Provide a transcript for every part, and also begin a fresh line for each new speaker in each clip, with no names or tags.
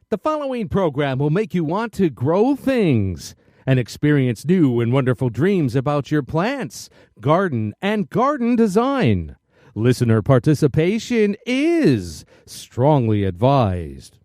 The following program will make you want to grow things and experience new and wonderful dreams about your plants, garden, and garden design. Listener participation is strongly advised.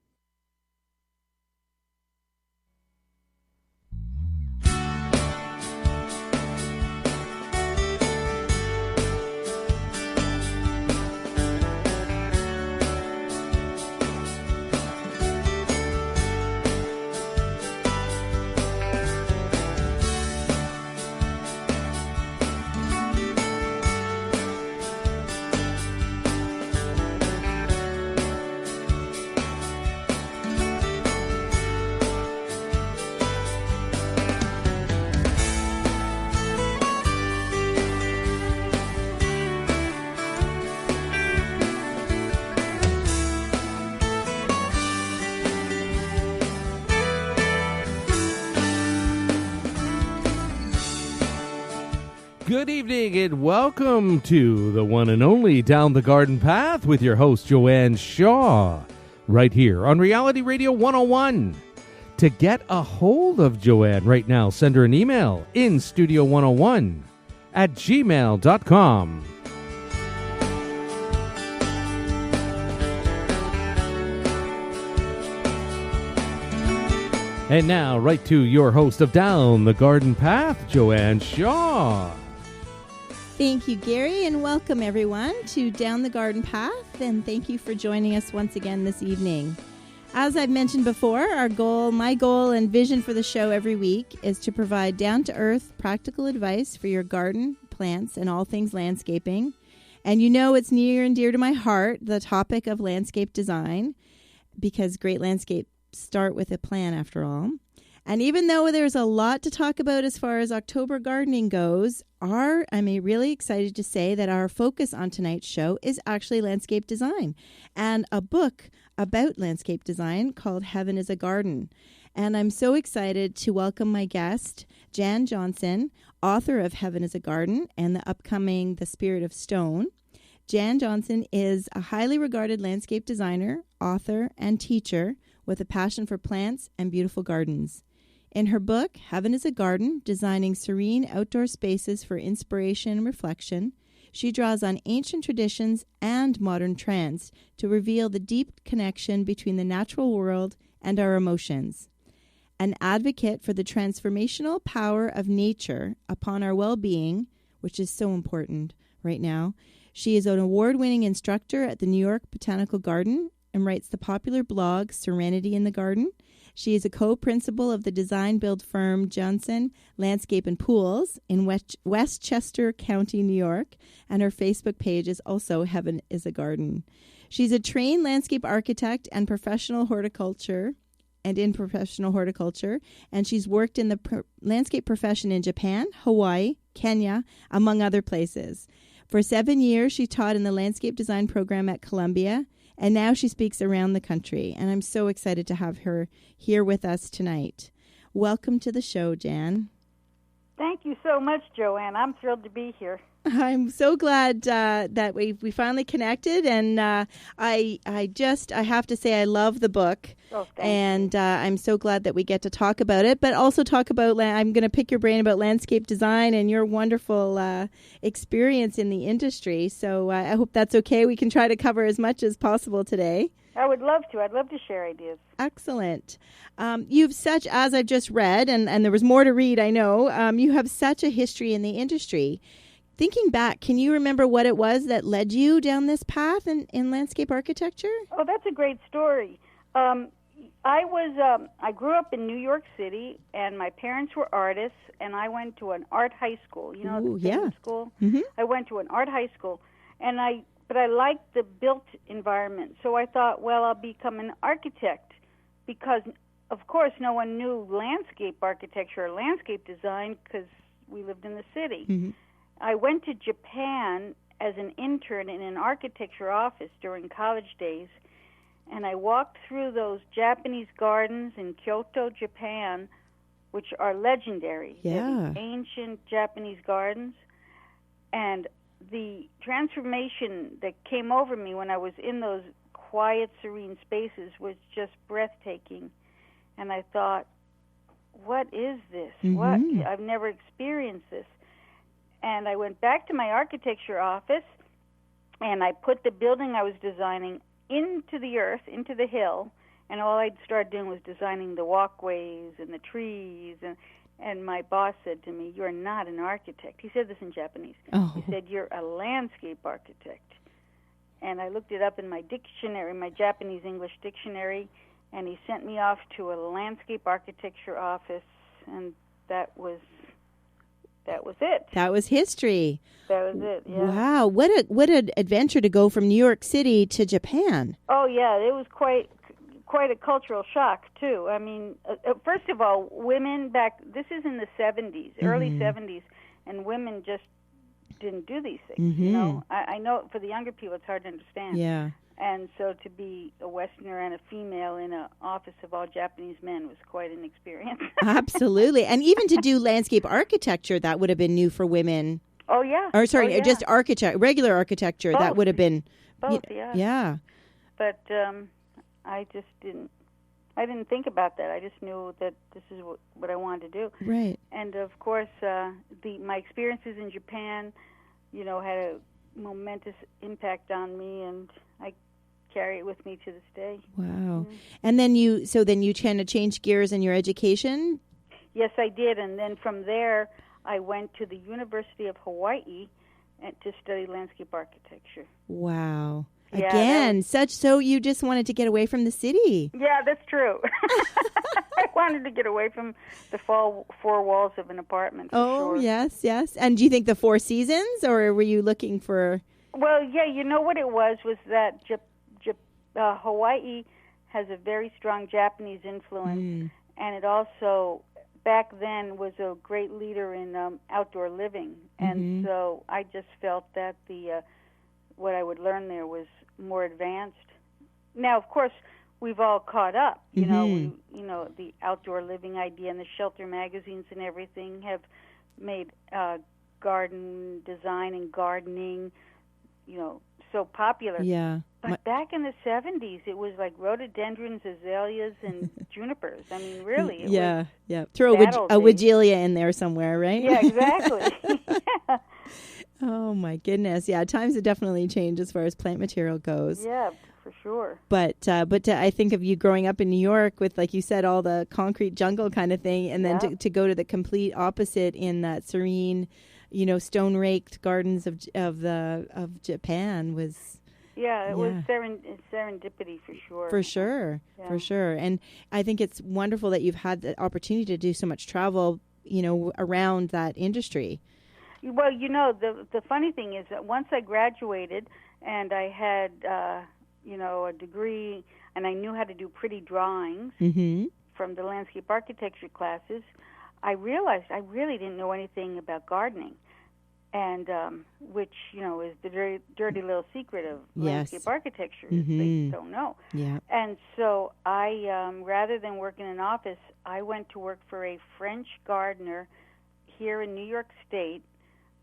Good evening and welcome to the one and only Down the Garden Path with your host Joanne Shaw, right here on Reality Radio 101. To get a hold of Joanne right now, send her an email in studio101@gmail.com. And now, right to your host of Down the Garden Path, Joanne Shaw.
Thank you, Gary, and welcome everyone to Down the Garden Path, and thank you for joining us once again this evening. As I've mentioned before, my goal and vision for the show every week is to provide down-to-earth practical advice for your garden, plants, and all things landscaping. And you know it's near and dear to my heart, the topic of landscape design, because great landscapes start with a plan after all. And even though there's a lot to talk about as far as October gardening goes, I'm really excited to say that our focus on tonight's show is actually landscape design and a book about landscape design called Heaven is a Garden. And I'm so excited to welcome my guest, Jan Johnsen, author of Heaven is a Garden and the upcoming The Spirit of Stone. Jan Johnsen is a highly regarded landscape designer, author, and teacher with a passion for plants and beautiful gardens. In her book, Heaven is a Garden, Designing Serene Outdoor Spaces for Inspiration and Reflection, she draws on ancient traditions and modern trends to reveal the deep connection between the natural world and our emotions. An advocate for the transformational power of nature upon our well-being, which is so important right now, she is an award-winning instructor at the New York Botanical Garden and writes the popular blog Serenity in the Garden. She is a co-principal of the design-build firm Johnsen Landscapes and Pools in Westchester County, New York, and her Facebook page is also Heaven is a Garden. She's a trained landscape architect and professional horticulture, and she's worked in the landscape profession in Japan, Hawaii, Kenya, among other places. For 7 years, she taught in the landscape design program at Columbia, and now she speaks around the country, and I'm so excited to have her here with us tonight. Welcome to the show, Jan.
Thank you so much, Joanne. I'm thrilled to be here.
I'm so glad that we finally connected, and I have to say I love the book, and I'm so glad that we get to talk about it, but also talk about, I'm going to pick your brain about landscape design and your wonderful experience in the industry, so I hope that's okay. We can try to cover as much as possible today.
I would love to. I'd love to share ideas.
Excellent. You've such, as I've just read, and there was more to read, I know, you have such a history in the industry. Thinking back, can you remember what it was that led you down this path in landscape architecture?
Oh, that's a great story. I grew up in New York City, and my parents were artists, and I went to an art high school. You know, the school?
Mm-hmm.
I went to an art high school, but I liked the built environment. So I thought, well, I'll become an architect because, of course, no one knew landscape architecture or landscape design because we lived in the city.
Mm-hmm.
I went to Japan as an intern in an architecture office during college days, and I walked through those Japanese gardens in Kyoto, Japan, which are legendary.
Yeah.
They're the ancient Japanese gardens. And the transformation that came over me when I was in those quiet, serene spaces was just breathtaking. And I thought, what is this? What? I've never experienced this. And I went back to my architecture office, and I put the building I was designing into the earth, into the hill, and all I'd started doing was designing the walkways and the trees. And my boss said to me, "You're not an architect." He said this in Japanese.
Oh.
He said, "You're a landscape architect." And I looked it up in my dictionary, my Japanese-English dictionary, and he sent me off to a landscape architecture office, and that was it.
That was history.
That was it, yeah.
Wow, what an adventure to go from New York City to Japan.
Oh, yeah, it was quite a cultural shock, too. I mean, first of all, women this is in the 70s, early 70s, and women just didn't do these things, you know. I know for the younger people it's hard to understand.
Yeah.
And so to be a Westerner and a female in an office of all Japanese men was quite an experience.
Absolutely. And even to do landscape architecture, that would have been new for women.
Oh, yeah.
Or sorry,
oh, yeah.
just regular architecture.
Both.
That would have been...
Both, yeah.
Yeah.
But I just didn't think about that. I just knew that this is what I wanted to do.
Right.
And, of course, my experiences in Japan, you know, had a momentous impact on me, and I carry it with me to this day.
Wow. And then you kind of changed gears in your education?
Yes, I did. And then from there, I went to the University of Hawaii to study landscape architecture.
Wow.
Yeah,
Again, so you just wanted to get away from the city.
Yeah, that's true. I wanted to get away from the four walls of an apartment.
Oh,
sure.
yes. And do you think the Four Seasons, or were you looking for...
Well, yeah, you know what it was that Hawaii has a very strong Japanese influence, and it also, back then, was a great leader in outdoor living. And so I just felt that what I would learn there was more advanced. Now, of course, we've all caught up. You know, the outdoor living idea and the shelter magazines and everything have made garden design and gardening, you know, so popular.
Yeah.
But back in the 70s, it was like rhododendrons, azaleas, and junipers. I mean, really. It was
Throw a Wigelia in there somewhere, right?
Yeah, exactly.
Oh, my goodness. Yeah, times have definitely changed as far as plant material goes.
Yeah, for sure.
But I think of you growing up in New York with, like you said, all the concrete jungle kind of thing, and then to go to the complete opposite in that serene, you know, stone-raked gardens of Japan was...
Yeah, it was serendipity for sure.
For sure. And I think it's wonderful that you've had the opportunity to do so much travel, you know, around that industry.
Well, you know, the funny thing is that once I graduated and I had, you know, a degree and I knew how to do pretty drawings from the landscape architecture classes, I realized I really didn't know anything about gardening. And which, you know, is the dirty little secret of landscape architecture. They don't know.
Yeah.
And so I, rather than work in an office, I went to work for a French gardener here in New York State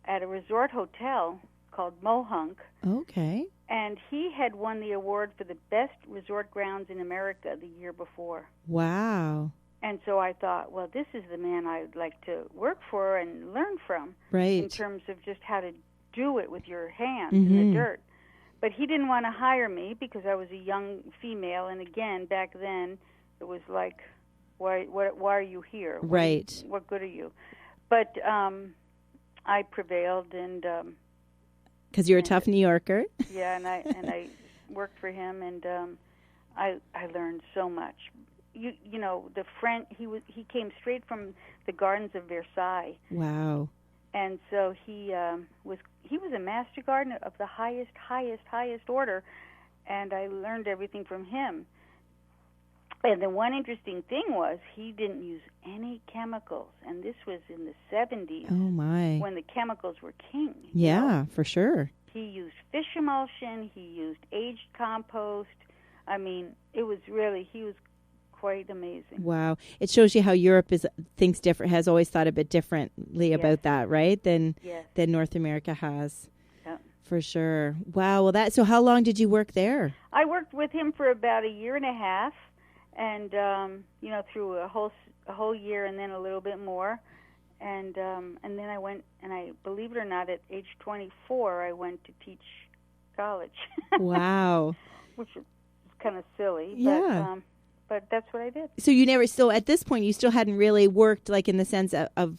at a resort hotel called Mohunk.
Okay.
And he had won the award for the best resort grounds in America the year before.
Wow.
And so I thought, well, this is the man I'd like to work for and learn from.
Right.
In terms of just how to do it with your hands in the dirt. But he didn't want to hire me because I was a young female. And again, back then, it was like, why are you here?
Right.
What good are you? But I prevailed, and
because you're a tough New Yorker.
Yeah, and I worked for him, and I learned so much. You know, the French. He came straight from the gardens of Versailles.
Wow.
And so he was a master gardener of the highest order, and I learned everything from him. And the one interesting thing was he didn't use any chemicals, and this was in the 70s.
Oh, my.
When the chemicals were king.
Yeah,
you know?
For sure.
He used fish emulsion. He used aged compost. I mean, he was quite amazing.
Wow. It shows you how Europe thinks different, has always thought a bit differently about that, right? Than North America has.
Yeah.
For sure. Wow. Well, so how long did you work there?
I worked with him for about a year and a half, and through a whole year and then a little bit more, and then I went, and I, believe it or not, at age 24, I went to teach college.
Wow.
Which is kind of silly.
Yeah.
But that's what I did.
So at this point, you still hadn't really worked, like, in the sense of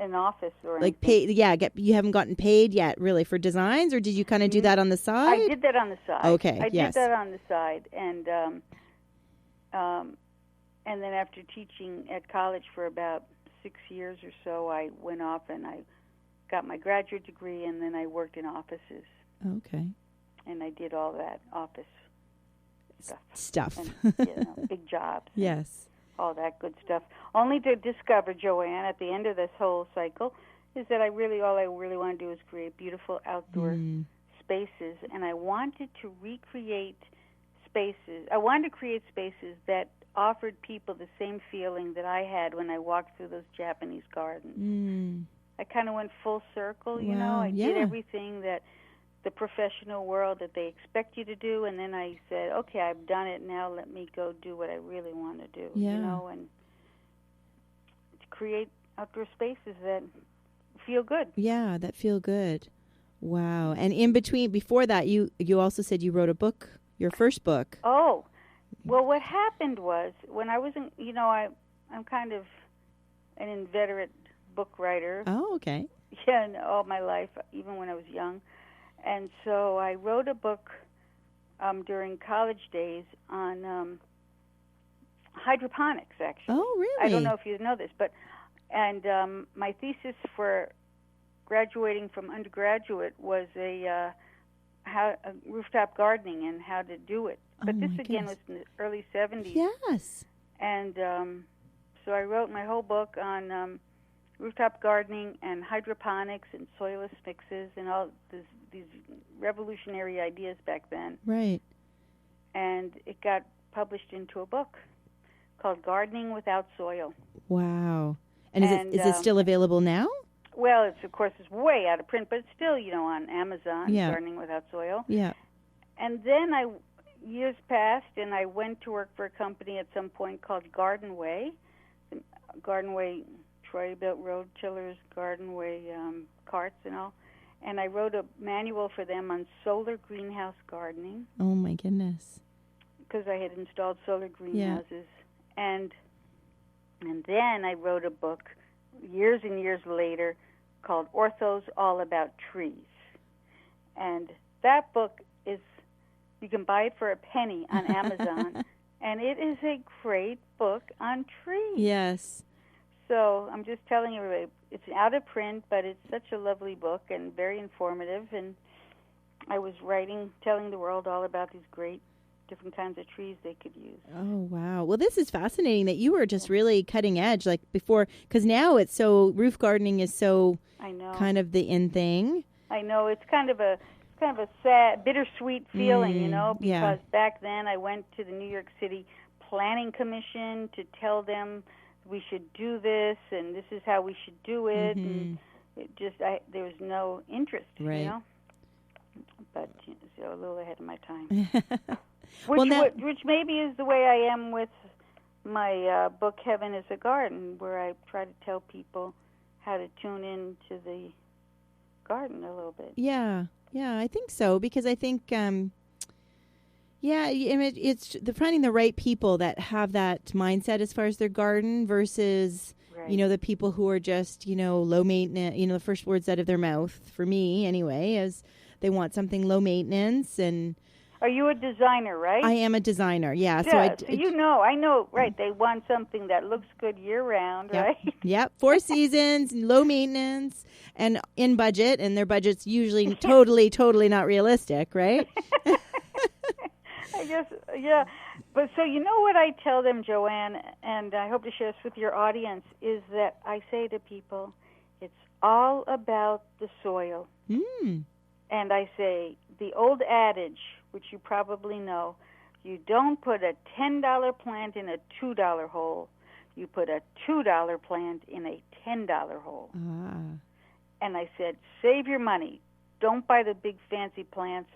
an office or
like
anything.
you haven't gotten paid yet, really, for designs, or did you kind of do that on the side?
I did that on the side.
Okay.
I did that on the side, and then after teaching at college for about 6 years or so, I went off and I got my graduate degree, and then I worked in offices.
Okay.
And I did all that office
stuff.
And, big jobs.
Yes.
All that good stuff. Only to discover, Joanne, at the end of this whole cycle, is that all I really want to do is create beautiful outdoor spaces, and I wanted to recreate spaces. I wanted to create spaces that offered people the same feeling that I had when I walked through those Japanese gardens. I kind of went full circle, you know. I did everything that the professional world that they expect you to do, and then I said, okay, I've done it, now let me go do what I really want to do, you know, and to create outdoor spaces that feel good.
Yeah, that feel good. Wow. And before that, you also said you wrote a book, your first book.
Oh, well, what happened was, when I was in, I'm kind of an inveterate book writer.
Oh, okay.
Yeah, all my life, even when I was young. And so I wrote a book during college days on hydroponics, actually.
Oh, really?
I don't know if you know this, and my thesis for graduating from undergraduate was a rooftop gardening and how to do it. But this, again, was in the early 70s.
Yes.
And so I wrote my whole book on rooftop gardening and hydroponics and soilless mixes and all these revolutionary ideas back then.
Right.
And it got published into a book called Gardening Without Soil.
Wow. And is it still available now?
Well, it's way out of print, but it's still, on Amazon, Gardening Without Soil.
Yeah.
And then years passed, and I went to work for a company at some point called Garden Way. Garden Way, Troy built road tillers, Garden Way carts and all. And I wrote a manual for them on solar greenhouse gardening.
Oh, my goodness.
Because I had installed solar greenhouses. And then I wrote a book years and years later called Orthos, All About Trees. And that book you can buy it for a penny on Amazon. And it is a great book on trees.
Yes.
So I'm just telling everybody, it's out of print, but it's such a lovely book and very informative. And I was telling the world all about these great different kinds of trees they could use.
Oh, wow. Well, this is fascinating that you were just really cutting edge, like before, because now roof gardening is so kind of the in thing.
I know. It's kind of a sad, bittersweet feeling, because back then I went to the New York City Planning Commission to tell them we should do this, and this is how we should do it, and it there was no interest,
right.
But so a little ahead of my time. Which maybe is the way I am with my book, Heaven is a Garden, where I try to tell people how to tune into the garden a little bit.
Yeah, I think so, because I think... it's finding the right people that have that mindset as far as their garden versus, the people who are just, low maintenance. The first words out of their mouth, for me anyway, is they want something low maintenance. And
are you a designer, right?
I am a designer, yeah.
Yeah, so I know, right. They want something that looks good year-round, right?
Yep, 4 seasons, low maintenance, and in budget, and their budget's usually totally not realistic, right?
I guess, yeah. But so what I tell them, Joanne, and I hope to share this with your audience, is that I say to people, it's all about the soil. And I say, the old adage, which you probably know, you don't put a $10 plant in a $2 hole. You put a $2 plant in a $10 hole. And I said, save your money. don't buy the big fancy plants.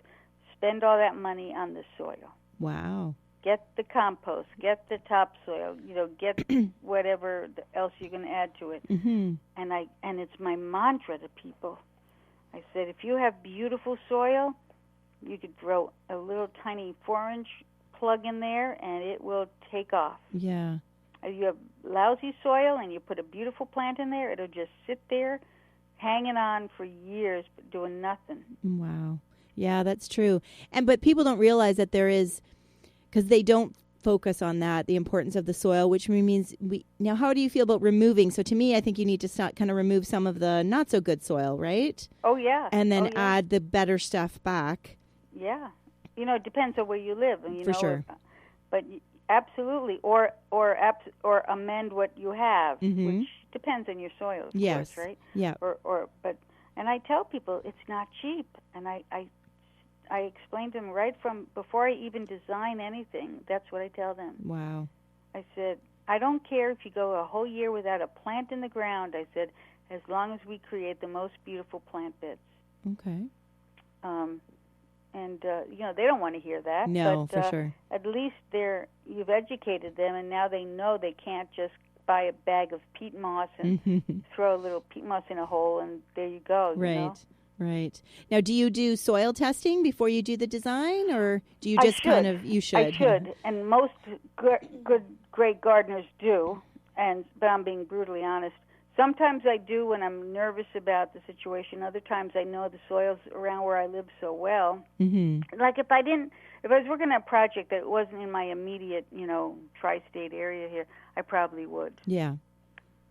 Spend all that money on the soil.
Wow.
Get the compost, get the topsoil, get whatever else you can add to it.
Mm-hmm.
And it's my mantra to people. I said, if you have beautiful soil, you could throw a little tiny 4-inch plug in there, and it will take off.
Yeah.
If you have lousy soil and you put a beautiful plant in there, it'll just sit there, hanging on for years, but doing nothing.
Wow. Yeah, that's true. But people don't realize that there is, because they don't focus on that, the importance of the soil, which means now how do you feel about removing? So to me, I think you need to kind of remove some of the not so good soil, right?
Oh, yeah.
And then add the better stuff back.
Yeah. It depends on where you live.
For sure.
But absolutely. Or amend what you have, which depends on your soil, of course, right?
Yeah.
And I tell people it's not cheap. And I explain to them right from before I even design anything. That's what I tell them.
Wow.
I said, I don't care if you go a whole year without a plant in the ground. I said, as long as we create the most beautiful plant beds.
Okay.
They don't want to hear that.
No,
but,
for sure.
At least you've educated them, and now they know they can't just buy a bag of peat moss and throw a little peat moss in a hole, and there you go.
Right. Right. Now, do you do soil testing before you do the design, or do you just you should?
I should, and most great gardeners do, but I'm being brutally honest. Sometimes I do when I'm nervous about the situation. Other times I know the soils around where I live so well. Mm-hmm. Like if I was working on a project that wasn't in my immediate, tri-state area here, I probably would.
Yeah.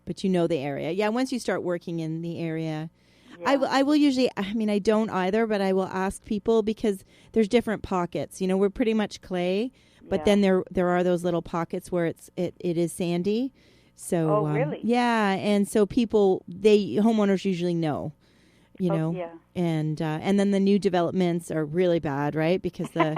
But you know the area. Yeah, once you start working in the area.
Yeah.
I will usually, I don't either, but I will ask people because there's different pockets. We're pretty much clay, but then there are those little pockets where it is sandy. So,
really?
Yeah, and so homeowners usually know, and then the new developments are really bad, right? Because the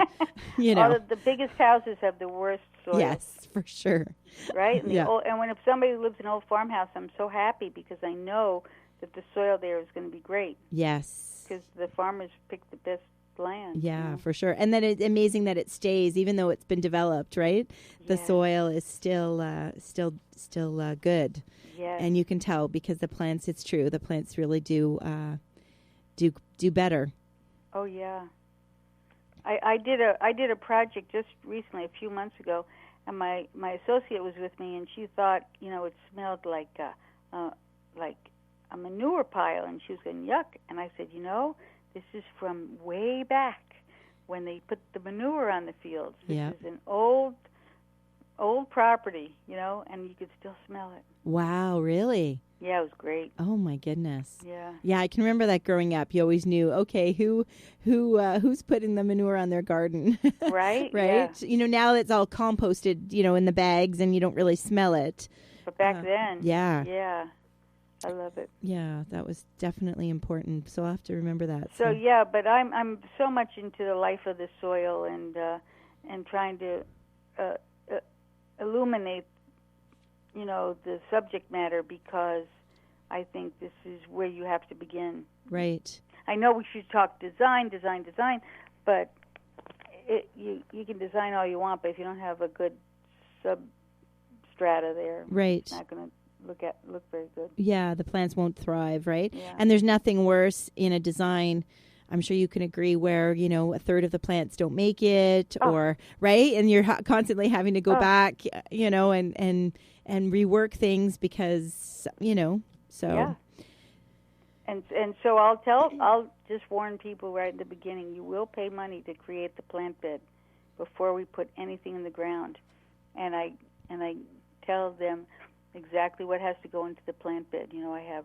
biggest houses have the worst soil.
Yes, for sure.
Right? And
yeah.
When somebody lives in an old farmhouse, I'm so happy because I know that the soil there is going to be great.
Yes.
Because the farmers pick the best land.
Yeah, for sure. And then it's amazing that it stays, even though it's been developed, right? The soil is still good.
Yeah.
And you can tell because the plants, it's true, the plants really do better.
Oh yeah. I did a project just recently, a few months ago, and my associate was with me, and she thought it smelled like a manure pile, and she was going yuck. And I said, this is from way back when they put the manure on the fields. This is an old property, and you could still smell it.
Wow, really?
Yeah, it was great.
Oh my goodness.
Yeah.
Yeah, I can remember that growing up. You always knew, okay, who's putting the manure on their garden?
Right.
Right.
Yeah.
Now it's all composted, in the bags, and you don't really smell it.
But back then.
Yeah.
Yeah. I love it.
Yeah, that was definitely important. So I'll have to remember that.
So yeah, but I'm so much into the life of the soil and trying to illuminate, the subject matter because I think this is where you have to begin.
Right.
I know we should talk design, but you can design all you want, but if you don't have a good substrata there,
right,
it's not going to look very good.
Yeah, the plants won't thrive, right?
Yeah.
And there's nothing worse in a design, I'm sure you can agree, where, a third of the plants don't make it or, right? And you're constantly having to go back, and rework things because, so.
Yeah. And so I'll just warn people right at the beginning, you will pay money to create the plant bed before we put anything in the ground. And I tell them exactly what has to go into the plant bed. I have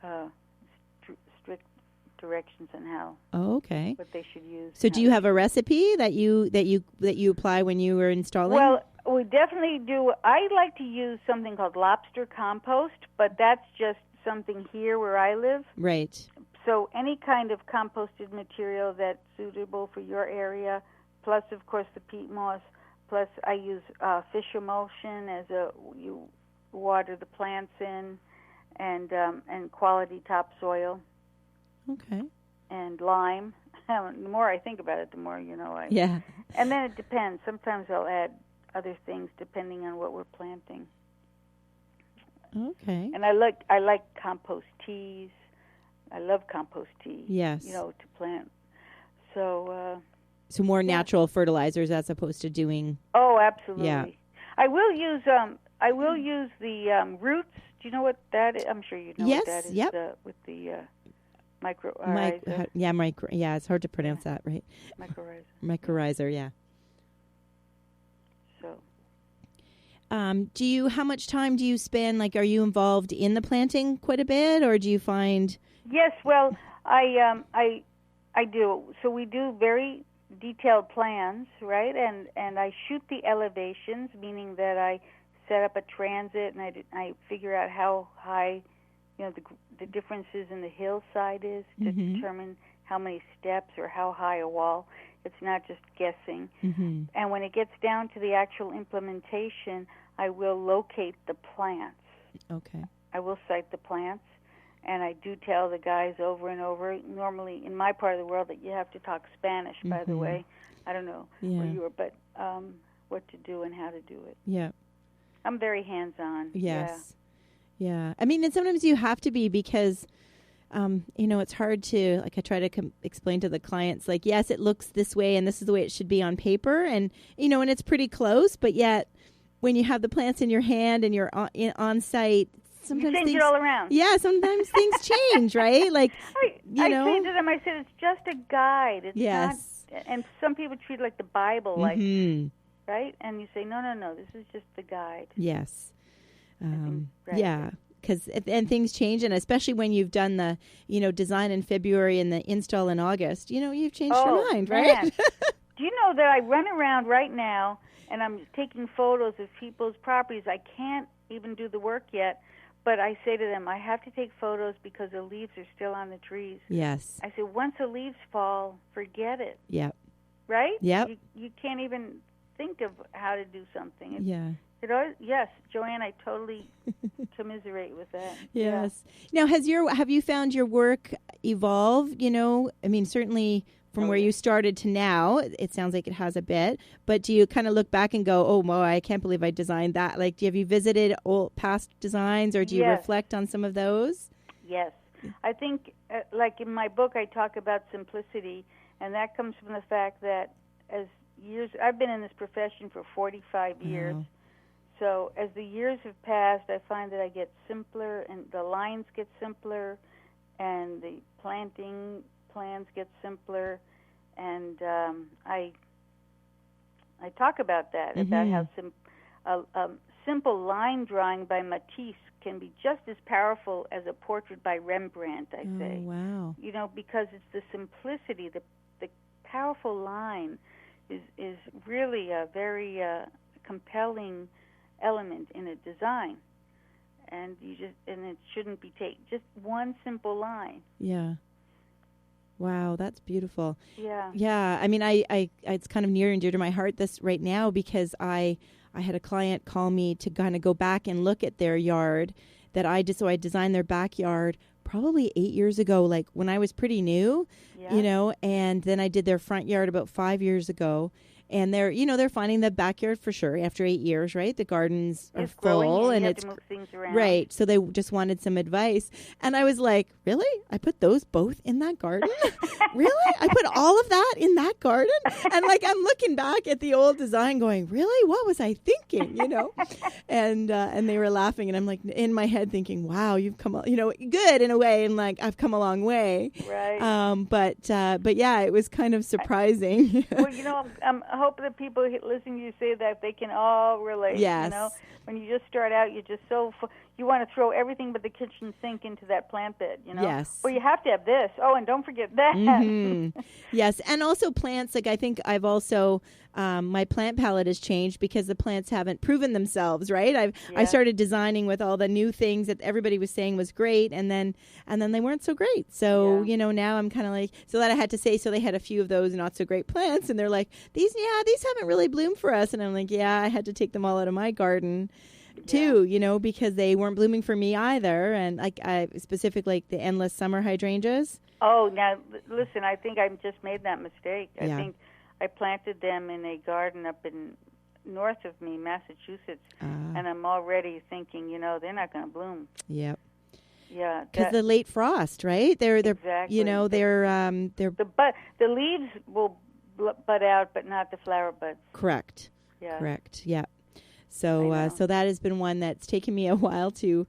a strict directions on how.
Oh, okay.
What they should use.
So, do you have a recipe that you apply when you were installing?
Well, we definitely do. I like to use something called lobster compost, but that's just something here where I live.
Right.
So, any kind of composted material that's suitable for your area, plus, of course, the peat moss. Plus, I use fish emulsion you water the plants in, and quality topsoil.
Okay.
and lime. The more I think about it, the more,
Yeah.
And then it depends. Sometimes I'll add other things depending on what we're planting.
Okay.
And I like compost teas. I love compost tea.
Yes.
To plant. So.
So more natural fertilizers as opposed to doing.
Oh, absolutely.
Yeah.
I will use the roots. Do you know what that is? I'm sure you know what that is.
Yep.
With the mycorrhiza.
Yeah, it's hard to pronounce that, right?
Mycorrhiza.
Mycorrhiza, yeah.
So.
How much time do you spend, are you involved in the planting quite a bit, or do you find?
Yes, well, I do. So we do very detailed plans, right? And I shoot the elevations, meaning that I set up a transit and I figure out how high, the differences in the hillside is to determine how many steps or how high a wall. It's not just guessing.
Mm-hmm.
And when it gets down to the actual implementation, I will locate the plants.
Okay.
I will cite the plants, and I do tell the guys over and over, normally in my part of the world, that you have to talk Spanish, by the way. I don't know where you are, but what to do and how to do it.
Yeah.
I'm very hands-on.
Yes. Yeah. I mean, and sometimes you have to be because, it's hard to, I try to explain to the clients, yes, it looks this way and this is the way it should be on paper. And, and it's pretty close, but yet when you have the plants in your hand and you're on site, sometimes
you change it all around.
Yeah, sometimes things change, right?
I say to them, I said, it's just a guide. It's not, and some people treat it like the Bible, right? And you say, no, this is just the guide.
Yes. Yeah, because and things change, and especially when you've done the, design in February and the install in August, you've changed your mind, right?
Do you know that I run around right now and I'm taking photos of people's properties? I can't even do the work yet, but I say to them, I have to take photos because the leaves are still on the trees.
Yes.
I say, once the leaves fall, forget it.
Yep.
Right?
Yep.
You can't even think of how to do something.
Yes,
Joanne, I totally commiserate with that.
Yes. Yeah. Now, have you found your work evolve? I mean, certainly from where you started to now, it sounds like it has a bit. But do you kind of look back and go, "Oh, I can't believe I designed that"? Have you visited old past designs, or do you reflect on some of those?
Yes, I think, in my book, I talk about simplicity, and that comes from the fact that I've been in this profession for 45 years.
Wow.
So as the years have passed, I find that I get simpler, and the lines get simpler, and the planting plans get simpler, and I talk about that, about how simple line drawing by Matisse can be just as powerful as a portrait by Rembrandt, I say.
Oh, wow.
Because it's the simplicity, the powerful line is really a very compelling element in a design, and it shouldn't be just one simple line.
Yeah. Wow, that's beautiful.
Yeah.
Yeah. I mean, I it's kind of near and dear to my heart this right now because I had a client call me to kind of go back and look at their yard so I designed their backyard probably 8 years ago, when I was pretty new, and then I did their front yard about 5 years ago. And they're finding the backyard for sure after 8 years, right? The gardens are full, and
it's to move things around.
Right. So they just wanted some advice, and I was like, "Really? I put those both in that garden? Really? I put all of that in that garden?" And I'm looking back at the old design, going, "Really? What was I thinking?" And they were laughing, and I'm in my head thinking, "Wow, you've come, good in a way, and I've come a long way."
Right.
But yeah, it was kind of surprising.
Well, I hope that people listening to you say that they can all relate.
Yes.
When you just start out, you're just you want to throw everything but the kitchen sink into that plant bed,
Yes.
Well, you have to have this. Oh, and don't forget that.
Mm-hmm. Yes, and also plants. I think I've also my plant palette has changed because the plants haven't proven themselves. Right. I started designing with all the new things that everybody was saying was great, and then they weren't so great. So now I'm kind of so that I had to say. So they had a few of those not so great plants, and they're like, these haven't really bloomed for us. And I'm like, yeah, I had to take them all out of my garden. too, because they weren't blooming for me either. And specifically like the endless summer hydrangeas.
Oh, now listen, I think I just made that mistake.
Yeah.
I think I planted them in a garden up in north of me, Massachusetts, and I'm already thinking, they're not going to bloom.
Yep.
Yeah,
because the late frost, right? They're
exactly.
They're
the leaves will bud out, but not the flower buds.
Correct.
Yeah.
Correct. Yeah. So so that has been one that's taken me a while to,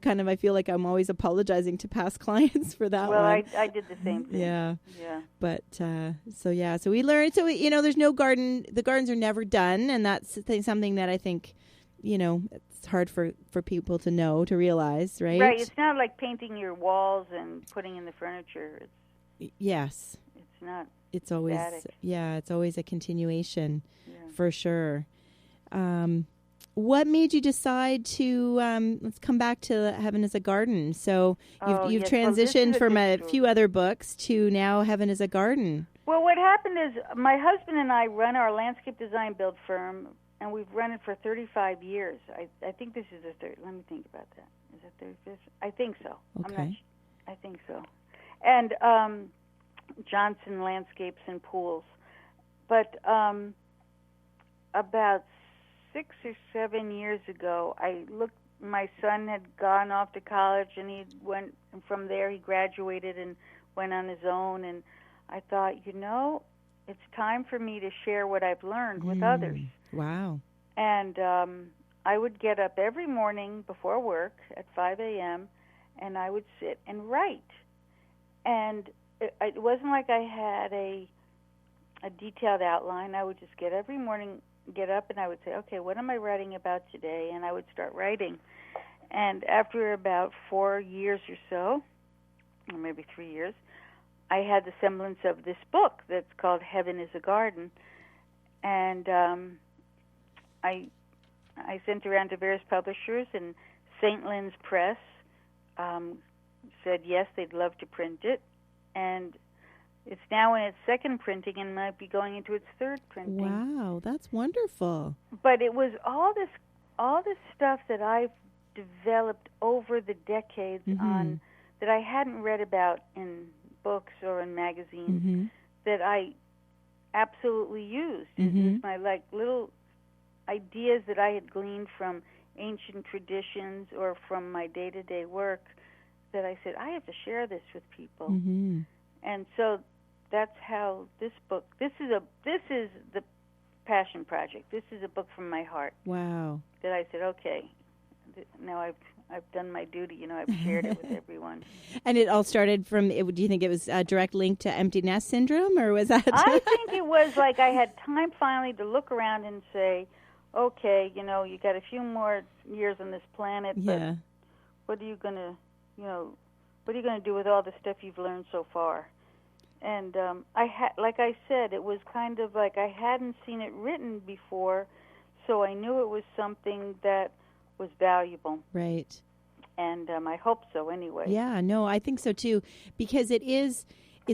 kind of, I feel like I'm always apologizing to past clients for that one.
Well, I did the same thing.
Yeah.
Yeah.
But, so we learned, there's no garden, the gardens are never done. And that's something that I think, it's hard for people to know, to realize, right?
Right. It's not like painting your walls and putting in the furniture.
Yes.
It's not.
It's always,
static.
It's always a continuation for sure. What made you decide to, let's come back to Heaven is a Garden. So you've transitioned from a few other books to now Heaven is a Garden.
Well, what happened is my husband and I run our landscape design build firm, and we've run it for 35 years. I think this is the third. Let me think about that. Is it 35th? I think so.
Okay.
I'm not I think so. And Johnsen Landscapes and Pools. But about 6 or 7 years ago, my son had gone off to college, and and from there he graduated and went on his own, and I thought, it's time for me to share what I've learned with others.
Wow.
And I would get up every morning before work at 5 a.m., and I would sit and write. And it wasn't like I had a detailed outline. I would just get up and I would say, okay, what am I writing about today? And I would start writing. And after about 4 years or so, or maybe 3 years, I had the semblance of this book that's called Heaven is a Garden. And I sent around to various publishers, and St. Lynn's Press said yes, they'd love to print it. And it's now in its second printing and might be going into its third printing.
Wow, that's wonderful.
But it was all this stuff that I've developed over the decades on that I hadn't read about in books or in magazines that I absolutely used. It was my little ideas that I had gleaned from ancient traditions or from my day-to-day work that I said, I have to share this with people. And so that's how this book, this is the passion project. This is a book from my heart.
Wow.
That I said, okay, now I've done my duty. I've shared it with everyone.
And it all started from, do you think it was a direct link to empty nest syndrome, or was that?
I think it was like I had time finally to look around and say, okay, you got a few more years on this planet, but what are you going to, what are you going to do with all the stuff you've learned so far? And like I said, it was kind of like I hadn't seen it written before, so I knew it was something that was valuable.
Right.
And I hope so anyway.
Yeah, no, I think so too, because it's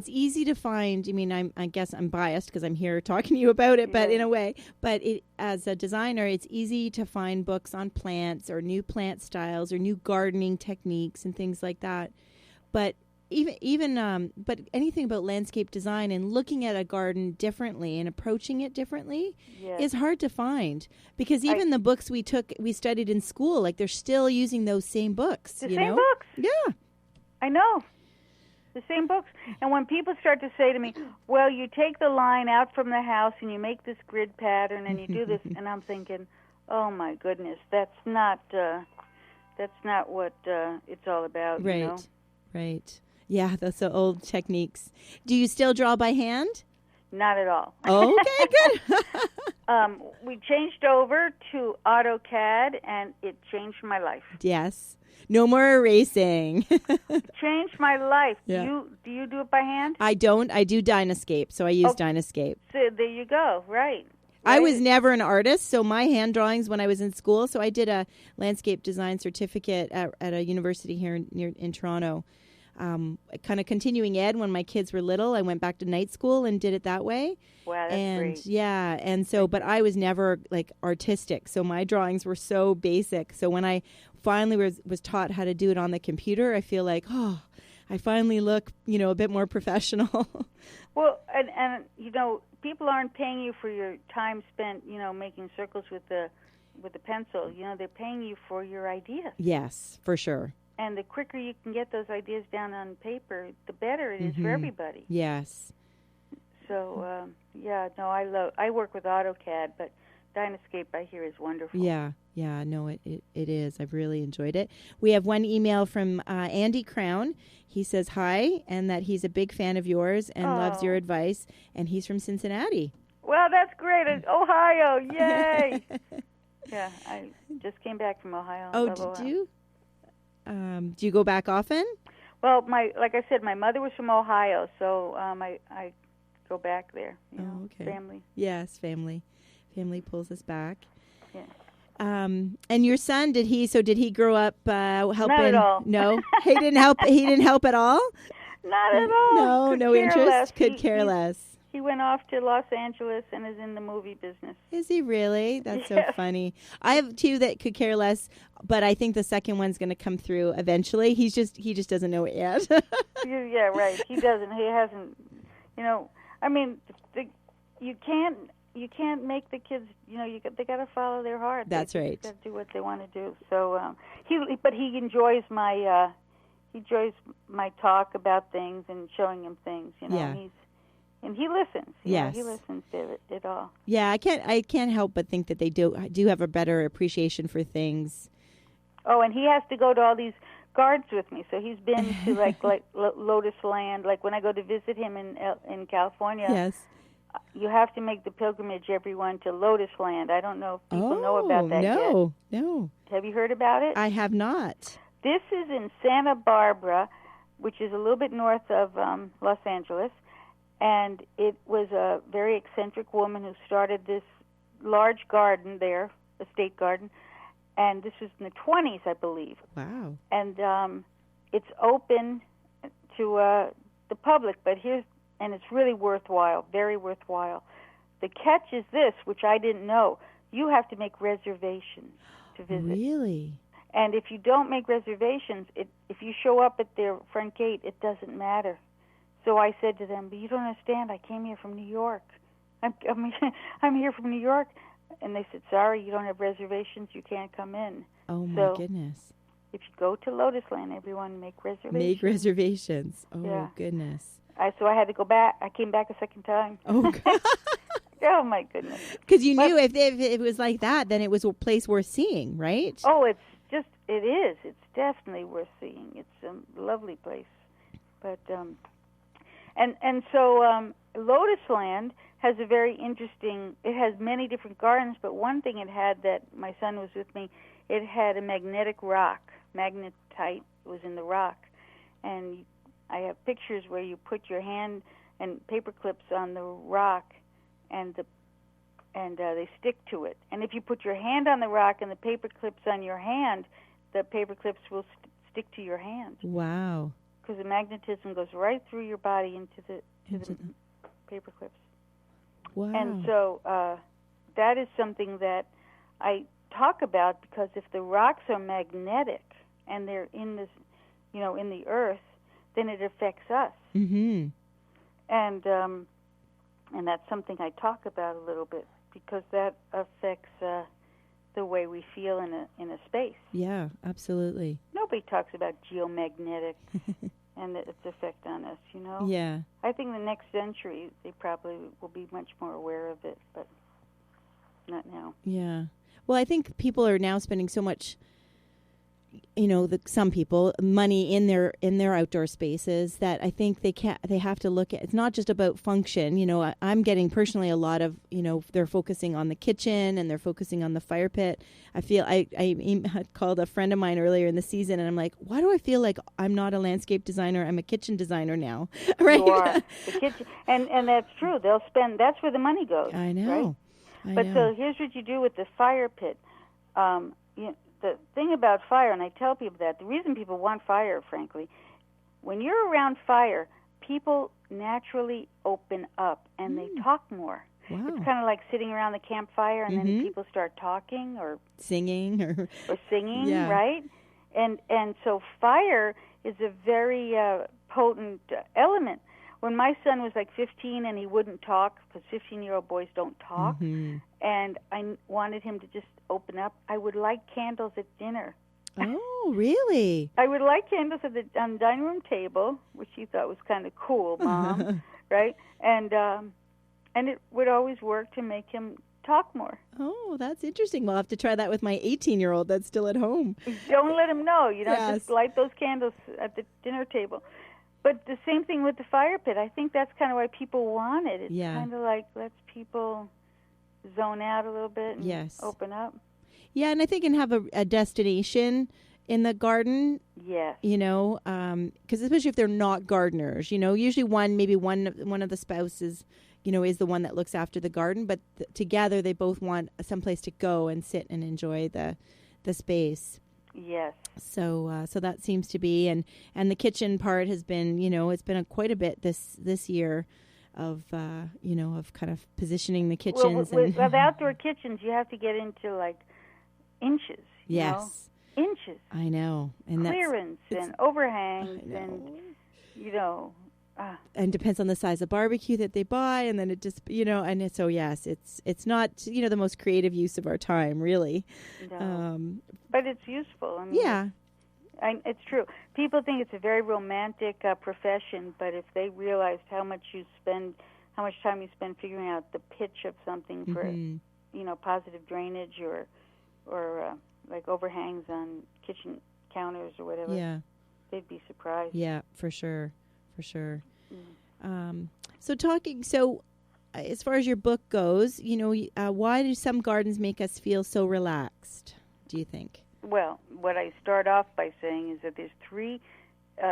easy to find. I mean, I guess I'm biased because I'm here talking to you about it, but in a way, as a designer, it's easy to find books on plants or new plant styles or new gardening techniques and things like that. But but anything about landscape design and looking at a garden differently and approaching it differently is hard to find, because even the books we studied in school, like they're still using those same books.
The same books.
Yeah.
I know. The same books. And when people start to say to me, well, you take the line out from the house and you make this grid pattern and you do this, and I'm thinking, oh my goodness, that's not what it's all about.
Right. Right. Yeah, those are old techniques. Do you still draw by hand?
Not at all.
Okay, good.
We changed over to AutoCAD, and it changed my life.
Yes. No more erasing.
Changed my life.
Yeah.
Do you do it by hand?
I don't. I do Dynascape, so I use Dynascape.
So there you go. Right.
I was never an artist, so my hand drawings when I was in school. So I did a landscape design certificate at a university here in Toronto. kind of continuing ed when my kids were little. I went back to night school and did it that way.
Wow, that's
And
great.
yeah, and so, but I was never like artistic, so my drawings were so basic. So when I finally was taught how to do it on the computer, I feel like, oh, I finally look, a bit more professional.
Well, and people aren't paying you for your time spent, making circles with the pencil. They're paying you for your ideas.
Yes, for sure.
And the quicker you can get those ideas down on paper, the better it is for everybody.
Yes.
So, I work with AutoCAD, but Dynascape, I hear, is wonderful.
Yeah, no, it is. I've really enjoyed it. We have one email from Andy Crown. He says hi, and that he's a big fan of yours and loves your advice, and he's from Cincinnati.
Well, that's great. It's Ohio, yay! Yeah, I just came back from Ohio.
Oh, did you? Do you go back often?
Well, like I said, my mother was from Ohio, so I go back there.
Okay.
Family.
Yes, family. Family pulls us back.
Yeah.
And your son, did he grow up helping?
Not at all.
No, he didn't help. He didn't help at all.
Not at all.
No interest. Could care less.
He went off to Los Angeles and is in the movie business.
Is he really? That's so
Yes.
funny. I have two that could care less, but I think the second one's going to come through eventually. He just doesn't know it yet.
Yeah, right. He doesn't. He hasn't. I mean, you can't make the kids. They got to follow their heart.
That's right.
Got to do what they want to do. So he enjoys my talk about things and showing him things.
Yeah.
And he listens.
Yes.
He listens to it all.
Yeah, I can't help but think that they do have a better appreciation for things.
Oh, and he has to go to all these gardens with me. So he's been to like Lotus Land. Like when I go to visit him in California.
Yes.
You have to make the pilgrimage, everyone, to Lotus Land. I don't know if people know about that yet.
No.
Have you heard about it?
I have not.
This is in Santa Barbara, which is a little bit north of Los Angeles. And it was a very eccentric woman who started this large garden there, a state garden. And this was in the 1920s, I believe.
Wow.
And it's open to the public, and it's really worthwhile, very worthwhile. The catch is this, which I didn't know. You have to make reservations to visit.
Really?
And if you don't make reservations, if you show up at their front gate, it doesn't matter. So I said to them, but you don't understand, I came here from New York. I'm here from New York. And they said, sorry, you don't have reservations, you can't come in.
Oh, my goodness.
If you go to Lotus Land, everyone make reservations.
Make reservations. Oh,
yeah.
Goodness.
So I had to go back. I came back a second time.
Oh, God.
Oh, my goodness.
Because you knew if it was like that, then it was a place worth seeing, right?
Oh, it is. It's definitely worth seeing. It's a lovely place. But, so Lotus Land has a very interesting, it has many different gardens, but one thing it had that my son was with me, it had a magnetic rock, magnetite was in the rock. And I have pictures where you put your hand and paper clips on the rock and they stick to it. And if you put your hand on the rock and the paper clips on your hand, the paper clips will stick to your hand.
Wow.
Because the magnetism goes right through your body into the paper clips.
Wow.
And so that is something that I talk about, because if the rocks are magnetic and they're in this, in the earth, then it affects us.
Mm-hmm.
And that's something I talk about a little bit, because that affects the way we feel in a space.
Yeah, absolutely.
Nobody talks about geomagnetic and its effect on us,
Yeah.
I think the next century they probably will be much more aware of it, but not now.
Yeah. Well, I think people are now spending so much, some people, money in their outdoor spaces, that I think they have to look at, it's not just about function. I'm getting personally a lot of, they're focusing on the kitchen and they're focusing on the fire pit. I feel I had called a friend of mine earlier in the season, and I'm like, why do I feel like I'm not a landscape designer? I'm a kitchen designer now. Right?
You are. The kitchen, and that's true. They'll spend, that's where the money goes.
I know.
Right? But so here's what you do with the fire pit. The thing about fire, and I tell people that, the reason people want fire, frankly, when you're around fire, people naturally open up and they talk more.
Wow.
It's kind of like sitting around the campfire and then people start talking or
singing or
singing,
yeah.
right? And so fire is a very potent element. When my son was like 15 and he wouldn't talk, because 15-year-old boys don't talk, and I wanted him to just open up, I would light candles at dinner.
Oh, really?
I would light candles on the dining room table, which he thought was kind of cool, Mom, right? And it would always work to make him talk more.
Oh, that's interesting. We'll have to try that with my 18-year-old that's still at home.
Don't let him know.
Yes.
Just light those candles at the dinner table. But the same thing with the fire pit. I think that's kind of why people want it. It's kind of like lets people zone out a little bit and open up.
Yeah, and I think and have a destination in the garden.
Yes.
Because especially if they're not gardeners, usually maybe one of the spouses, is the one that looks after the garden. But together they both want someplace to go and sit and enjoy the space.
Yes.
So that seems to be, and the kitchen part has been, it's been quite a bit this year of, of kind of positioning the kitchens.
Well, with outdoor kitchens, you have to get into like inches.
Yes.
Inches.
I know. And
clearance and overhangs and,
and depends on the size of barbecue that they buy, and then it just, so yes, it's not, the most creative use of our time, really.
No. But it's useful. I mean, it's true. People think it's a very romantic profession, but if they realized how much time you spend figuring out the pitch of something for, positive drainage or like overhangs on kitchen counters or whatever, they'd be surprised.
Yeah, for sure. So as far as your book goes, why do some gardens make us feel so relaxed, do you think?
Well, what I start off by saying is that there's three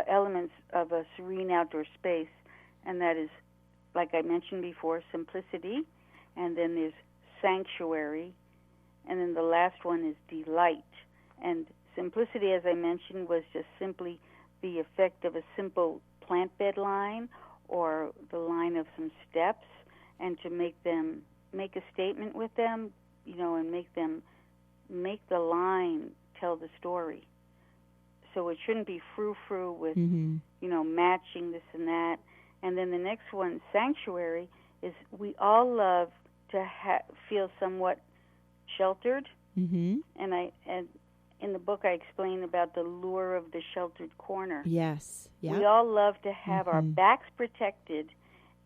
elements of a serene outdoor space, and that is, like I mentioned before, simplicity, and then there's sanctuary, and then the last one is delight. And simplicity, as I mentioned, was just simply the effect of a simple plant bed line or the line of some steps, and to make a statement with them, and make the line tell the story. So it shouldn't be frou-frou with, matching this and that. And then the next one, sanctuary, is we all love to feel somewhat sheltered. And in the book I explain about the lure of the sheltered corner.
Yes. Yeah.
We all love to have our backs protected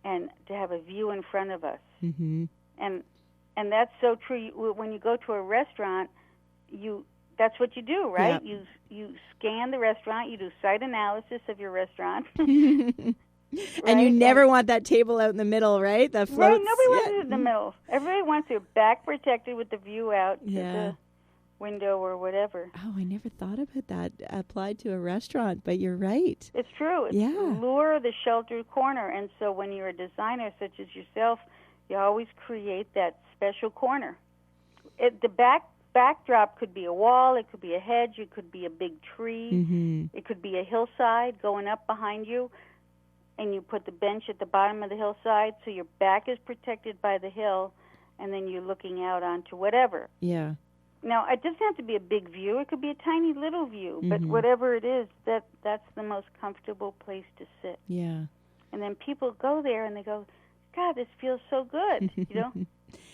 and to have a view in front of us. And that's so true. When you go to a restaurant, that's what you do, right?
Yeah.
You scan the restaurant, you do site analysis of your restaurant.
And you never want that table out in the middle, right? That floats.
Right, nobody wants it in the middle. Everybody wants their back protected with the view out to the window or whatever.
Oh, I never thought about that applied to a restaurant, but you're right.
It's true. It's the lure of the sheltered corner. And so when you're a designer such as yourself, you always create that special corner. The backdrop could be a wall, it could be a hedge, it could be a big tree, it could be a hillside going up behind you, and you put the bench at the bottom of the hillside so your back is protected by the hill, and then you're looking out onto whatever.
Yeah.
Now, it doesn't have to be a big view. It could be a tiny little view, but whatever it is, that's the most comfortable place to sit.
Yeah.
And then people go there and they go, God, this feels so good,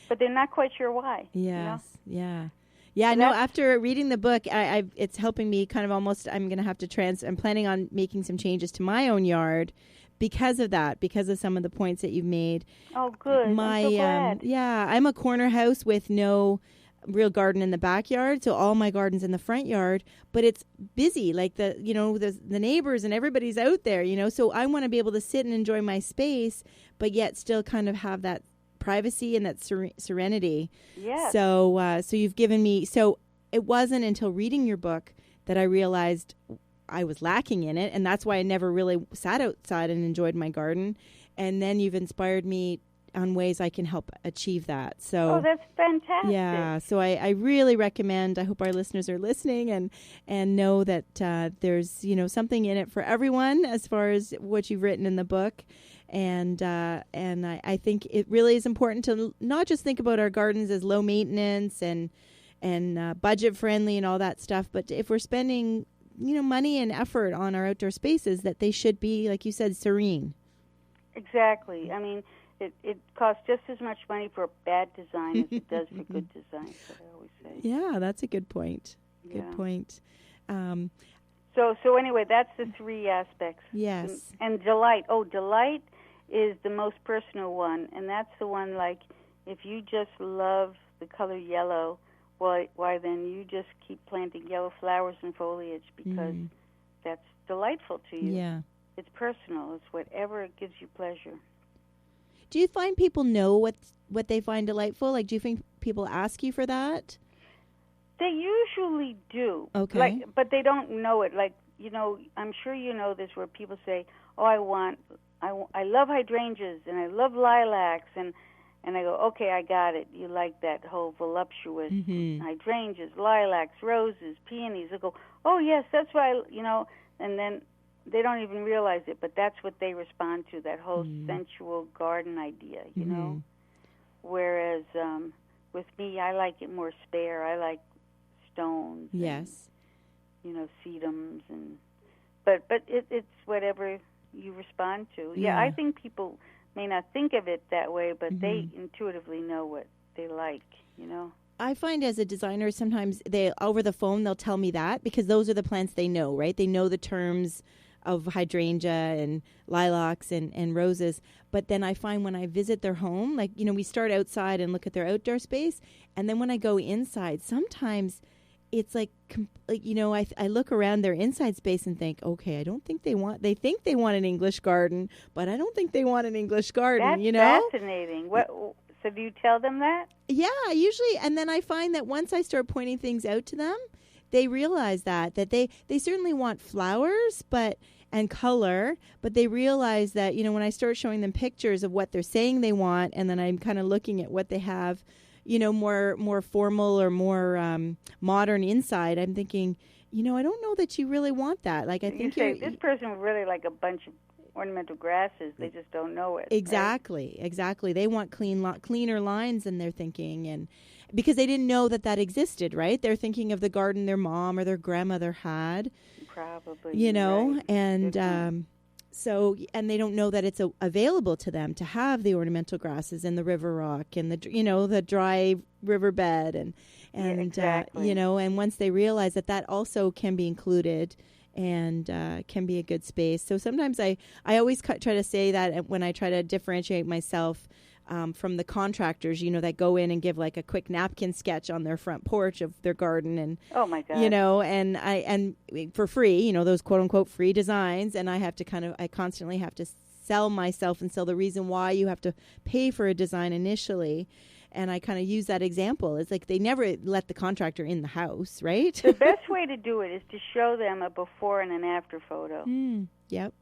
But they're not quite sure why.
Yes. Yeah. Yeah, no, after reading the book, it's helping me kind of almost, I'm going to have to I'm planning on making some changes to my own yard because of that, because of some of the points that you've made.
Oh, good. I'm so glad.
I'm a corner house with no real garden in the backyard, so all my garden's in the front yard, but it's busy, like the neighbors and everybody's out there, so I want to be able to sit and enjoy my space, but yet still kind of have that privacy and that serenity.
Yeah.
So you've given me, so it wasn't until reading your book that I realized I was lacking in it, and that's why I never really sat outside and enjoyed my garden. And then you've inspired me on ways I can help achieve that. So
that's fantastic.
Yeah, so I really recommend. I hope our listeners are listening and know that there's something in it for everyone as far as what you've written in the book. And I think it really is important to not just think about our gardens as low maintenance and budget friendly and all that stuff, but if we're spending money and effort on our outdoor spaces, that they should be, like you said, serene.
Exactly. I mean, it costs just as much money for a bad design as it does for good design. That's what I always say.
Yeah, that's a good point.
Yeah.
Good point.
So anyway, that's the 3 aspects.
Yes.
And delight. Oh, delight is the most personal one, and that's the one, like, if you just love the color yellow, why then you just keep planting yellow flowers and foliage because that's delightful to you.
Yeah.
It's personal. It's whatever gives you pleasure.
Do you find people know what they find delightful? Like, do you think people ask you for that?
They usually do.
Okay.
But they don't know it. Like, I'm sure you know this, where people say, oh, I love hydrangeas and I love lilacs, and I go, okay, I got it. You like that whole voluptuous hydrangeas, lilacs, roses, peonies. I go, oh yes, that's why, and then they don't even realize it, but that's what they respond to, that whole sensual garden idea, you know. Whereas with me, I like it more spare. I like stones.
Yes.
And, sedums but it's whatever you respond to. Yeah, I think people may not think of it that way, but they intuitively know what they like,
I find as a designer, sometimes over the phone they'll tell me that because those are the plants they know, right? They know the terms of hydrangea and lilacs and roses. But then I find when I visit their home, like, we start outside and look at their outdoor space, and then when I go inside, sometimes it's like I look around their inside space and think, okay, I don't think they think they want an English garden, but I don't think they want an English garden.
That's fascinating. So do you tell them that? Yeah,
usually. And then I find that once I start pointing things out to them, they realize that they certainly want flowers, and color, but they realize that, when I start showing them pictures of what they're saying they want, and then I'm kind of looking at what they have, more formal or more modern inside, I'm thinking, I don't know that you really want that. Like, I think
you say, this person would really like a bunch of ornamental grasses. They just don't know it.
Exactly, right? Exactly. They want cleaner lines than they're thinking, and because they didn't know that existed, right? They're thinking of the garden their mom or their grandmother had.
Probably.
Right. And so, and they don't know that it's available to them to have the ornamental grasses and the river rock and the dry riverbed and
exactly.
And once they realize that also can be included and can be a good space. So sometimes I always try to say that when I try to differentiate myself from the contractors, that go in and give like a quick napkin sketch on their front porch of their garden, and
oh my God,
and for free, those quote unquote free designs, and I constantly have to sell myself and sell the reason why you have to pay for a design initially. And I kind of use that example. It's like they never let the contractor in the house, right?
The best way to do it is to show them a before and an after photo.
Yep.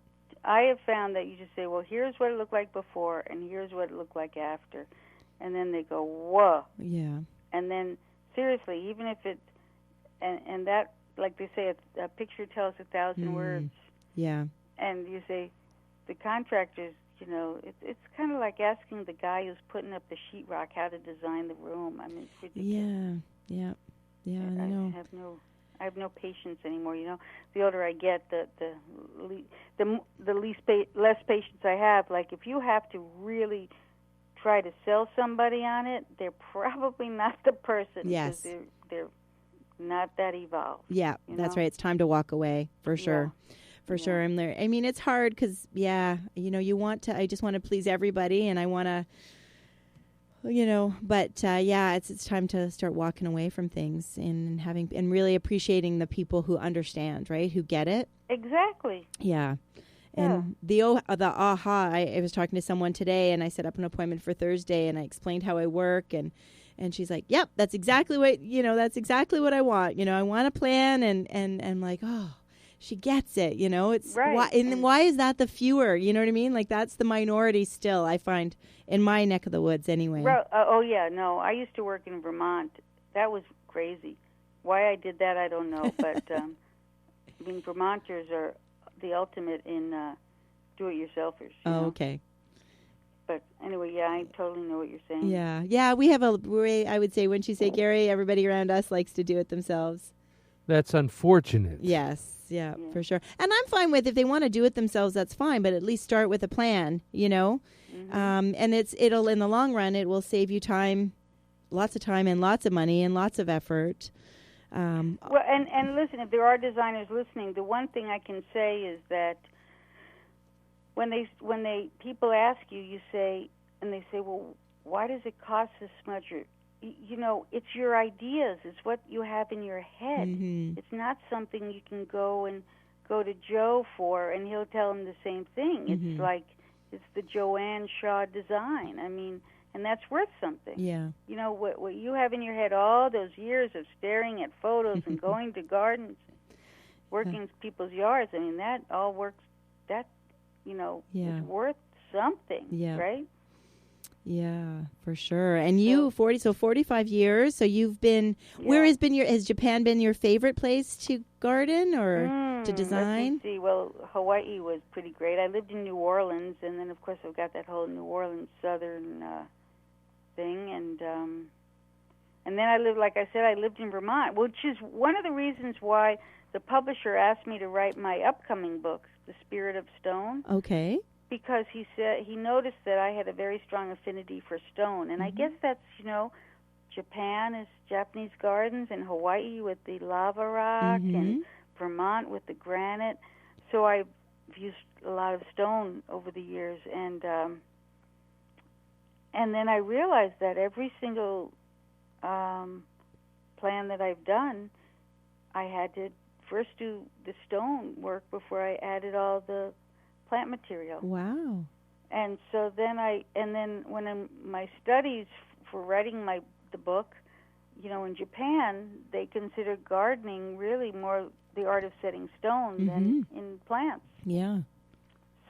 I have found that you just say, well, here's what it looked like before, and here's what it looked like after. And then they go, whoa.
Yeah.
And then, seriously, even if it's, and that, like they say, a picture tells 1,000 words.
Yeah.
And you say, the contractors, it's kind of like asking the guy who's putting up the sheetrock how to design the room. I mean, it's ridiculous.
Yeah. I know.
I have no patience anymore. The older I get, the less patience I have. Like, if you have to really try to sell somebody on it, they're probably not the person.
Yes,
they're not that evolved.
Yeah, that's right. It's time to walk away for sure.
Yeah.
For sure. I'm there. I mean, it's hard because, you want to. I just want to please everybody, and I want to. But it's time to start walking away from things and really appreciating the people who understand, right? Who get it.
Exactly.
Yeah. And the aha, I was talking to someone today, and I set up an appointment for Thursday, and I explained how I work, and she's like, "Yep, that's exactly what I want. I want a plan." And I'm like, oh. she gets it, it's
Right.
why is that the fewer, you know what I mean? Like that's the minority still, I find, in my neck of the woods anyway.
Oh yeah, no, I used to work in Vermont. That was crazy. Why I did that, I don't know, but I mean, Vermonters are the ultimate in do-it-yourselfers.
Oh, okay.
But anyway, yeah, I totally know what you're saying.
Yeah, we have a way, I would say, when you say Gary, everybody around us likes to do it themselves.
That's unfortunate.
Yes, yeah, for sure. And I'm fine with if they want to do it themselves, that's fine, but at least start with a plan,
Mm-hmm.
And it'll in the long run, it will save you time, lots of time and lots of money and lots of effort.
Well, and listen, if there are designers listening, the one thing I can say is that when people ask you say, well, why does it cost this much? Or, it's your ideas. It's what you have in your head.
Mm-hmm.
It's not something you can go to Joe for, and he'll tell him the same thing.
Mm-hmm.
It's like it's the Joanne Shaw design. I mean, and that's worth something.
Yeah.
What you have in your head, all those years of staring at photos and going to gardens, working in people's yards. I mean, that all works. That is worth something, right?
Yeah, for sure. And you 45 years. So you've been. Where has Japan been your favorite place to garden or to design?
Let me see. Well, Hawaii was pretty great. I lived in New Orleans, and then of course I've got that whole New Orleans southern thing, and then I lived in Vermont, which is one of the reasons why the publisher asked me to write my upcoming book, The Spirit of Stone.
Okay.
Because he said he noticed that I had a very strong affinity for stone, and I guess that's Japan is Japanese gardens, and Hawaii with the lava rock, and Vermont with the granite. So I've used a lot of stone over the years, and then I realized that every single plan that I've done, I had to first do the stone work before I added all the plant material.
Wow.
And so then when in my studies for writing the book, in Japan, they consider gardening really more the art of setting stone than in plants.
Yeah.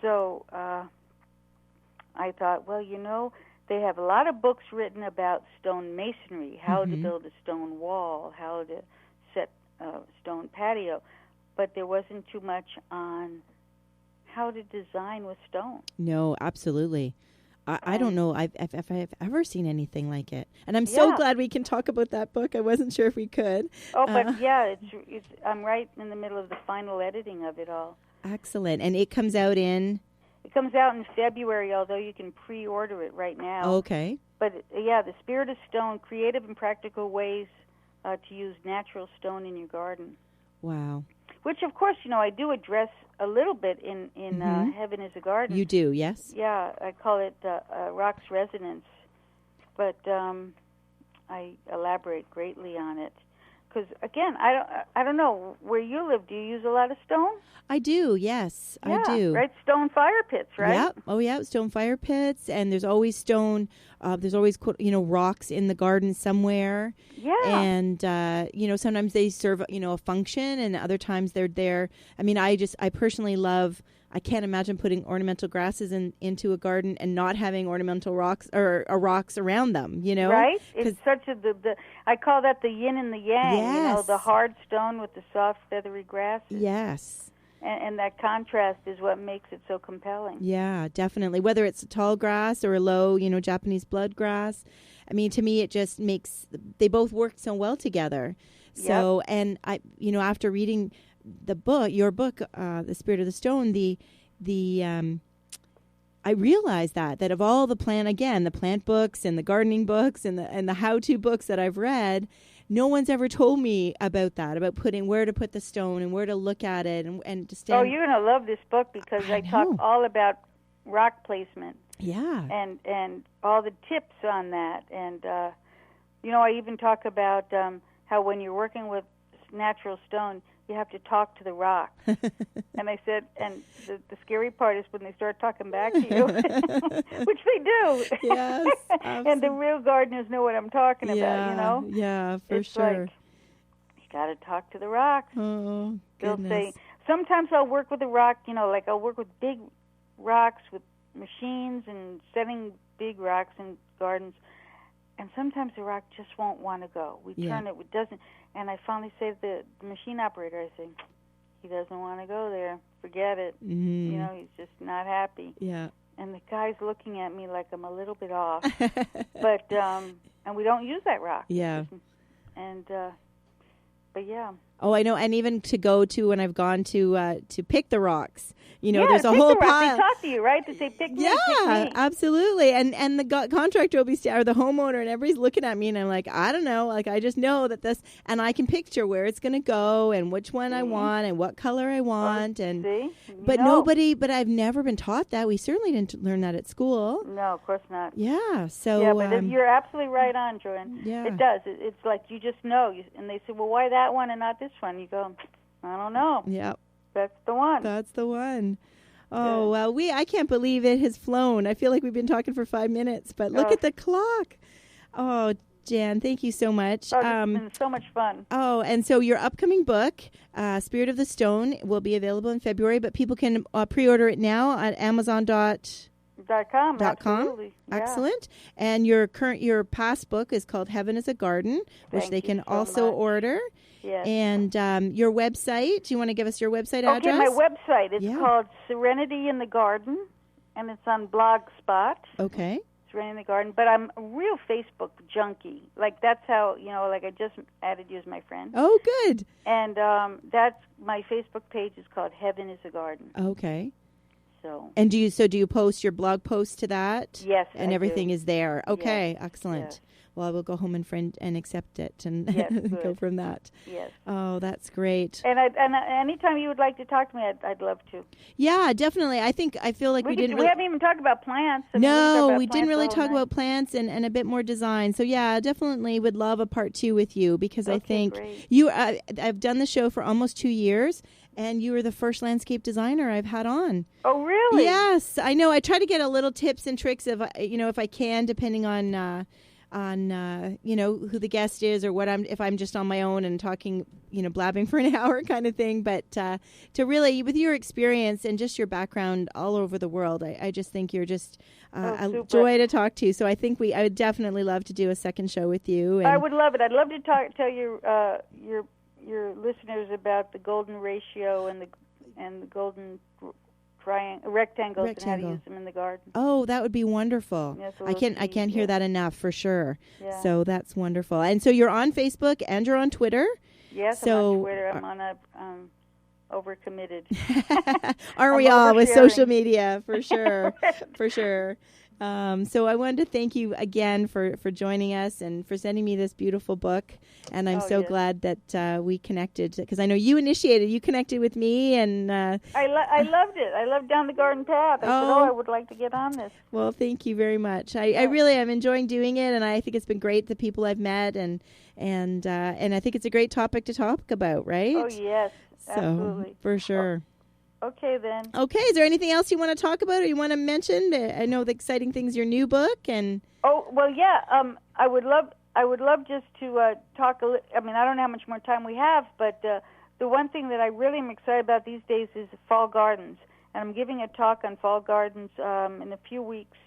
So I thought, well, they have a lot of books written about stone masonry, how to build a stone wall, how to set a stone patio, but there wasn't too much on how to design with stone.
No, absolutely. I don't know if I've ever seen anything like it. And I'm so glad we can talk about that book. I wasn't sure if we could.
Oh, but it's I'm right in the middle of the final editing of it all.
Excellent. And it comes out in?
It comes out in February, although you can pre-order it right now.
Okay.
But, The Spirit of Stone, Creative and Practical Ways to Use Natural Stone in Your Garden.
Wow.
Which, of course, I do address a little bit in Heaven is a Garden.
You do, yes?
Yeah, I call it Rock's Resonance. But I elaborate greatly on it. Because, again, I don't know, where you live, do you use a lot of stone?
I do, yes, I do.
Right, stone fire pits, right?
Yeah, oh yeah, stone fire pits, and there's always stone, there's always, rocks in the garden somewhere.
Yeah.
And, sometimes they serve, a function, and other times they're there. I mean, I personally love, I can't imagine putting ornamental grasses into a garden and not having ornamental rocks or rocks around them,
Right? It's such I call that the yin and the yang,
yes.
The hard stone with the soft, feathery grasses.
Yes.
And that contrast is what makes it so compelling.
Yeah, definitely. Whether it's a tall grass or a low, Japanese blood grass. I mean, to me, it just makes, they both work so well together. So, and I, after reading your book, The Spirit of the Stone, I realized that of all the plant books and the gardening books and the how-to books that I've read, no one's ever told me about that, about where to put the stone and where to look at it and to stand.
Oh, you're going to love this book because I talk all about rock placement.
Yeah.
And all the tips on that. And, I even talk about how when you're working with natural stone, you have to talk to the rock. And I said, and the scary part is when they start talking back to you, which they do.
Yes,
and the real gardeners know what I'm talking about,
Yeah, for
it's
sure.
Like, you got to talk to the rocks.
Oh,
They'll
goodness.
say, sometimes I'll work with a rock, like I'll work with big rocks with machines and setting big rocks in gardens. And sometimes the rock just won't want to go. We turn it, it doesn't. And I finally say to the machine operator, I say, he doesn't want to go there. Forget it.
Mm-hmm.
He's just not happy.
Yeah.
And the guy's looking at me like I'm a little bit off. But, and we don't use that rock.
Yeah.
And, but yeah.
Oh, I know. And even to go to when I've gone to pick the rocks, there's a
pick
whole
the rock.
pile.
They talk to you, right? They say, pick me,
yeah,
pick me.
absolutely. And the contractor will be, or the homeowner, and everybody's looking at me, and I'm like, I don't know. Like, I just know that this, and I can picture where it's going to go and which one I want and what color I want. But I've never been taught that. We certainly didn't learn that at school.
No, of course not.
Yeah. So.
Yeah, but you're absolutely right on, Joanne.
Yeah.
It does. It's like you just know. And they say, well, why that one and not this one? You go, I don't know.
Yeah.
That's the one.
That's the one. Oh, well, I can't believe it has flown. I feel like we've been talking for 5 minutes, but look at the clock. Oh, Jan, thank you so much.
Oh, it's been so much fun.
Oh, and so your upcoming book, Spirit of the Stone, will be available in February, but people can pre-order it now at Amazon.com.
Absolutely. Yeah.
Excellent. And your past book is called Heaven is a Garden, which they can also order.
Yes.
And your website, do you want to give us your website address?
Okay, my website is called Serenity in the Garden, and it's on Blogspot.
Okay.
Serenity in the Garden, but I'm a real Facebook junkie. Like, that's how, like I just added you as my friend.
Oh, good.
And that's my Facebook page is called Heaven is a Garden.
Okay.
So.
And do you post your blog post to that?
Yes,
and
I
everything
do.
Is there. Okay,
yes.
Excellent.
Yes.
Well, I will go home and accept it and go from that.
Yes.
Oh, that's great.
And anytime you would like to talk to me, I'd love to.
Yeah, definitely. I feel like we didn't.
We haven't even talked about plants.
We didn't really talk about plants and a bit more design. So yeah, definitely would love a part 2 with you because I think
great.
I've done the show for almost 2 years. And you were the first landscape designer I've had on.
Oh, really?
Yes, I know. I try to get a little tips and tricks of if I can, depending on who the guest is or if I'm just on my own and talking, blabbing for an hour kind of thing. But to really, with your experience and just your background all over the world, I just think you're just a joy to talk to. So I think I would definitely love to do a second show with you. And
I would love it. I'd love to tell your listeners about the golden ratio and the golden rectangles and how to use them in the garden.
Oh, that would be wonderful.
Yes,
I can't hear that enough for sure.
Yeah.
So that's wonderful. And so you're on Facebook and you're on Twitter.
Yes, I'm on Twitter. I'm on overcommitted.
Aren't we all with social media for sure? For sure. So I wanted to thank you again for joining us and for sending me this beautiful book. And I'm glad that we connected because I know you connected with me. And
I loved it. I loved Down the Garden Path. I said, I would like to get on this.
Well, thank you very much. I really am enjoying doing it. And I think it's been great, the people I've met. And I think it's a great topic to talk about, right?
Oh, yes. Absolutely.
So, for sure.
Okay, then.
Okay, is there anything else you want to talk about or you want to mention? I know the exciting things, your new book and.
Oh well, yeah. I would love just to talk. I mean, I don't know how much more time we have, but the one thing that I really am excited about these days is fall gardens, and I'm giving a talk on fall gardens in a few weeks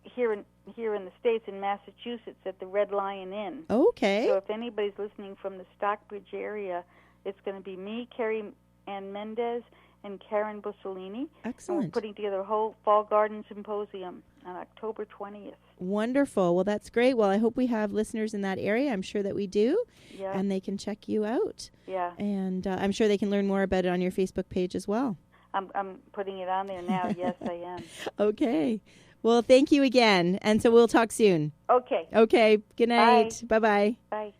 here in the States, in Massachusetts, at the Red Lion Inn.
Okay.
So if anybody's listening from the Stockbridge area, it's going to be me, Carrie Ann Mendez, and Karen Bussolini.
Excellent.
And we're putting together a whole fall garden symposium on October 20th.
Wonderful. Well, that's great. Well, I hope we have listeners in that area. I'm sure that we do.
Yeah.
And they can check you out.
Yeah.
And I'm sure they can learn more about it on your Facebook page as well.
I'm putting it on there now. Yes, I am.
Okay. Well, thank you again. And so we'll talk soon.
Okay.
Okay. Good night. Bye-bye.
Bye.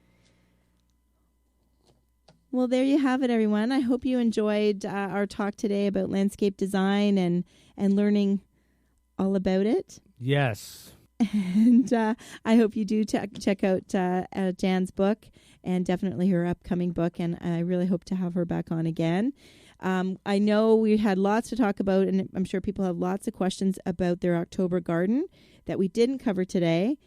Well, there you have it, everyone. I hope you enjoyed our talk today about landscape design and learning all about it.
Yes.
And I hope you do check out Jan's book and definitely her upcoming book. And I really hope to have her back on again. I know we had lots to talk about, and I'm sure people have lots of questions about their October garden that we didn't cover today.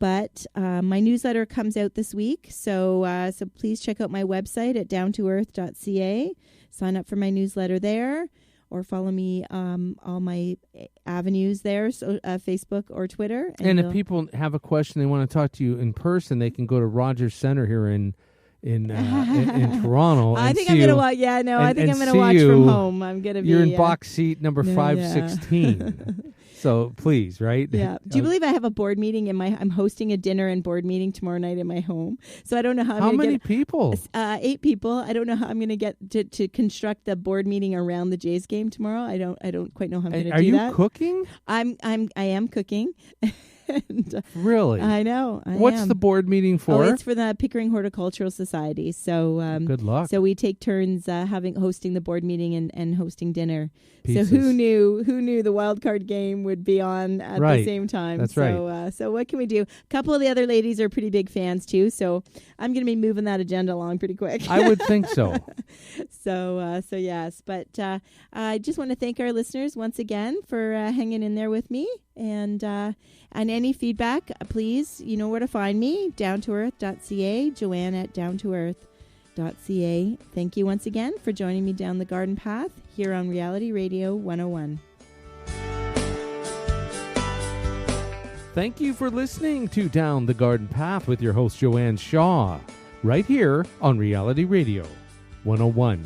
But my newsletter comes out this week, so please check out my website at downtoearth.ca. Sign up for my newsletter there, or follow me all my avenues there, so Facebook or Twitter.
And if people have a question, they want to talk to you in person, they can go to Rogers Center here in Toronto.
I think I'm going to watch. Yeah, no, I think I'm going to watch from home. I'm going to be.
You're in box seat number 516. So please, right?
Yeah. Do you believe I have a board meeting I'm hosting a dinner and board meeting tomorrow night in my home. So I don't know how I'm going to get.
How many people?
8 people. I don't know how I'm going to get to construct the board meeting around the Jays game tomorrow. I don't quite know how I'm going to do that.
Are you cooking?
I am cooking. And,
really?
I know.
What's the board meeting for?
Oh, it's for the Pickering Horticultural Society. So
good luck.
So we take turns hosting the board meeting and hosting dinner.
Pieces.
So who knew the wild card game would be on at the same time?
That's right.
So what can we do? A couple of the other ladies are pretty big fans too. So I'm going to be moving that agenda along pretty quick.
I would think so.
So yes, but I just want to thank our listeners once again for hanging in there with me. And any feedback, please, you know where to find me, downtoearth.ca, Joanne at downtoearth.ca. Thank you once again for joining me down the garden path here on Reality Radio 101.
Thank you for listening to Down the Garden Path with your host, Joanne Shaw, right here on Reality Radio 101.